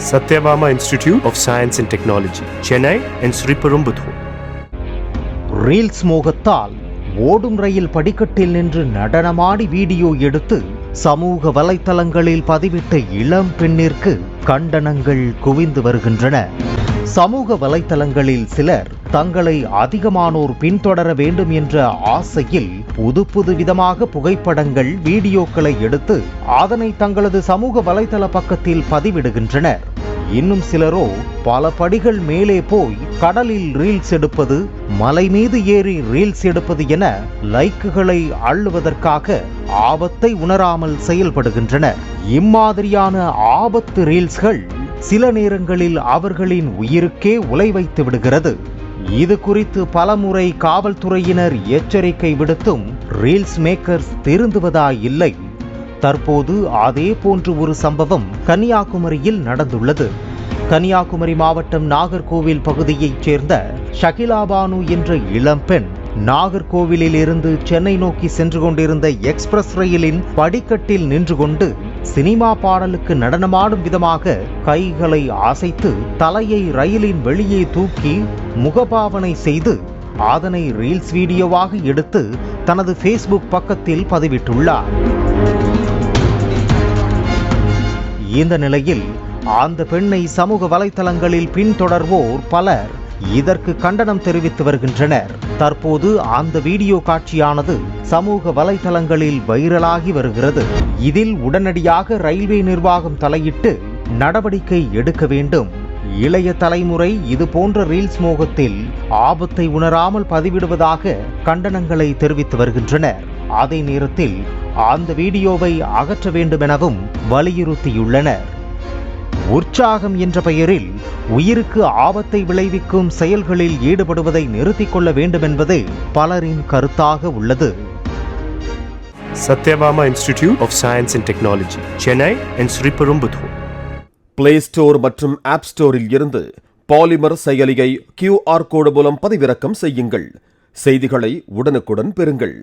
Satyabama Institute of Science and Technology, Chennai and Sriperumbudur. Reels மோகத்தால் ஓடும் ரயில் படிக்கட்டில் நின்று நடனமாடி வீடியோ எடுத்து சமூக வலைத்தளங்களில் பதிவிட்ட இளம் பெண்ணிற்கு கண்டனங்கள் குவிந்து வருகின்றன. சமூக வலைத்தளங்களில் சிலர் தங்களை அதிகமானோர் பின்தொடர வேண்டும் என்ற ஆசையில் புது விதமாக புகைப்படங்கள், வீடியோக்களை எடுத்து அதனை தங்களது சமூக வலைத்தள பக்கத்தில் பதிவிடுகின்றனர். இன்னும் சிலரோ பல படிகள் மேலே போய் கடலில் ரீல்ஸ் எடுப்பது, மலை மீது ஏறி ரீல்ஸ் எடுப்பது என லைக்குகளை அள்ளுவதற்காக ஆபத்தை உணராமல் செயல்படுகின்றனர். இம்மாதிரியான ஆபத்து ரீல்ஸ்கள் சில நேரங்களில் அவர்களின் உயிருக்கே உலை வைத்து விடுகிறது. இது குறித்து பலமுறை காவல்துறையினர் எச்சரிக்கை விடுத்தும் ரீல்ஸ் மேக்கர்ஸ் திருந்துவதா இல்லை. தற்போது அதே போன்று ஒரு சம்பவம் கன்னியாகுமரியில் நடந்துள்ளது. கன்னியாகுமரி மாவட்டம் நாகர்கோவில் பகுதியைச் சேர்ந்த ஷகிலா பானு என்ற இளம்பெண் நாகர்கோவிலில் இருந்து சென்னை நோக்கி சென்று கொண்டிருந்த எக்ஸ்பிரஸ் ரயிலின் படிக்கட்டில் நின்று கொண்டு சினிமா பாடலுக்கு நடனமாடும் விதமாக கைகளை அசைத்து தலையை ரயிலின் வெளியே தூக்கி முகபாவனை செய்து அதனை ரீல்ஸ் வீடியோவாக எடுத்து தனது ஃபேஸ்புக் பக்கத்தில் பதிவிட்டுள்ளார். இந்த நிலையில் அந்த பெண்ணை சமூக வலைத்தளங்களில் பின்தொடர்வோர் பலர் இதற்கு கண்டனம் தெரிவித்து வருகின்றனர். தற்போது அந்த வீடியோ காட்சியானது சமூக வலைத்தளங்களில் வைரலாகி வருகிறது. இதில் உடனடியாக ரயில்வே நிர்வாகம் தலையிட்டு நடவடிக்கை எடுக்க வேண்டும். இளைய தலைமுறை இது போன்ற ரீல்ஸ் மோகத்தில் ஆபத்தை உணராமல் பதிவிடுவதாக கண்டனங்களை தெரிவித்து வருகின்றனர். அதே நேரத்தில் அந்த வீடியோவை அகற்ற வேண்டும் எனவும் வலியுறுத்தியுள்ளனர். உற்சாகம் என்ற பெயரில் உயிருக்கு ஆபத்தை விளைவிக்கும் செயல்களில் ஈடுபடுவதை நிறுத்திக் கொள்ள வேண்டும் என்பதே பலரின் கருத்தாக உள்ளது. Satyabama Institute of Science and Technology, Chennai and Sriperumbudur. Play store மற்றும் ஆப் ஸ்டோரில் இருந்து பாலிமர் செயலியை QR கோடு மூலம் பதிவிறக்கம் செய்யுங்கள். செய்திகளை உடனுக்குடன் பெறுங்கள்.